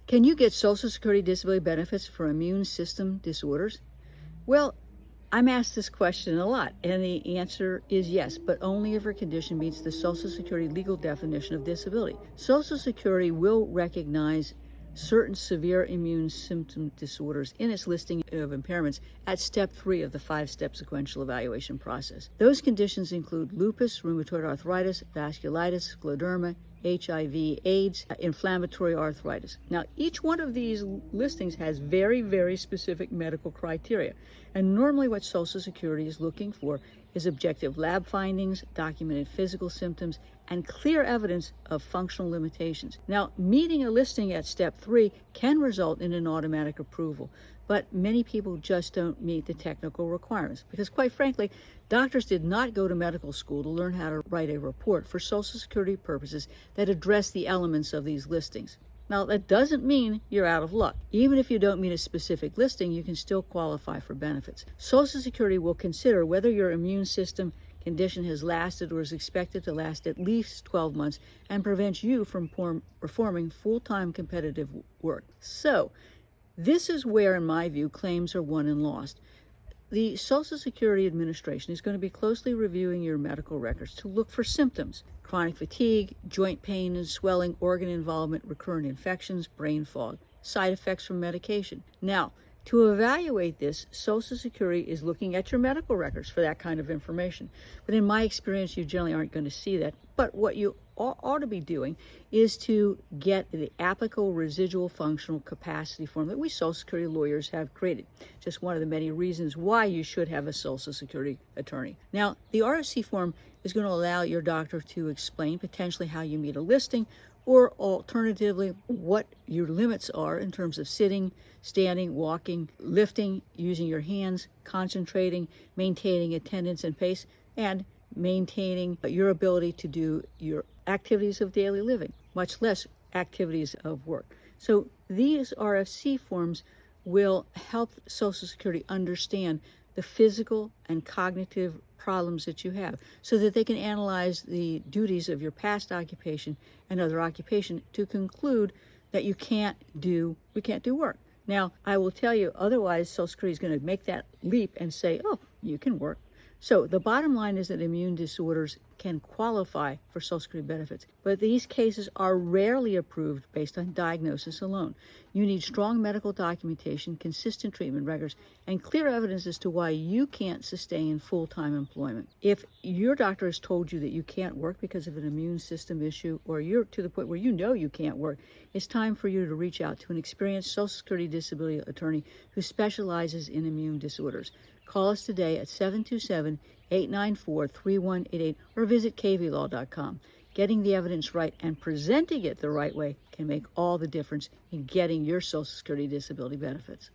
Can you get Social Security disability benefits for immune system disorders? Well, I'm asked this question a lot, and the answer is yes, but only if your condition meets the Social Security legal definition of disability. Social Security will recognize certain severe immune symptom disorders in its listing of impairments at step 3 of the 5-step sequential evaluation process. Those conditions include lupus, rheumatoid arthritis, vasculitis, scleroderma, HIV, AIDS, inflammatory arthritis. Now, each one of these listings has very, very specific medical criteria. And normally what Social Security is looking for is objective lab findings, documented physical symptoms, and clear evidence of functional limitations. Now, meeting a listing at step 3 can result in an automatic approval, but many people just don't meet the technical requirements because, quite frankly, doctors did not go to medical school to learn how to write a report for Social Security purposes that address the elements of these listings. Now, that doesn't mean you're out of luck. Even if you don't meet a specific listing, you can still qualify for benefits. Social Security will consider whether your immune system condition has lasted or is expected to last at least 12 months and prevents you from performing full-time competitive work. So, this is where, in my view, claims are won and lost. The Social Security Administration is going to be closely reviewing your medical records to look for symptoms: chronic fatigue, joint pain and swelling, organ involvement, recurrent infections, brain fog, side effects from medication. Now, to evaluate this, Social Security is looking at your medical records for that kind of information. But in my experience, you generally aren't going to see that. But what you ought to be doing is to get the applicable residual functional capacity form that we Social Security lawyers have created. Just one of the many reasons why you should have a Social Security attorney. Now, the RFC form is going to allow your doctor to explain potentially how you meet a listing, or alternatively, what your limits are in terms of sitting, standing, walking, lifting, using your hands, concentrating, maintaining attendance and pace, and maintaining your ability to do your activities of daily living, much less activities of work. So these RFC forms will help Social Security understand the physical and cognitive problems that you have so that they can analyze the duties of your past occupation and other occupation to conclude that we can't do work. Now, I will tell you, otherwise Social Security is going to make that leap and say, oh, you can work. So the bottom line is that immune disorders can qualify for Social Security benefits, but these cases are rarely approved based on diagnosis alone. You need strong medical documentation, consistent treatment records, and clear evidence as to why you can't sustain full-time employment. If your doctor has told you that you can't work because of an immune system issue, or you're to the point where you know you can't work, it's time for you to reach out to an experienced Social Security disability attorney who specializes in immune disorders. Call us today at 727-894-3188 or visit caveylaw.com. Getting the evidence right and presenting it the right way can make all the difference in getting your Social Security disability benefits.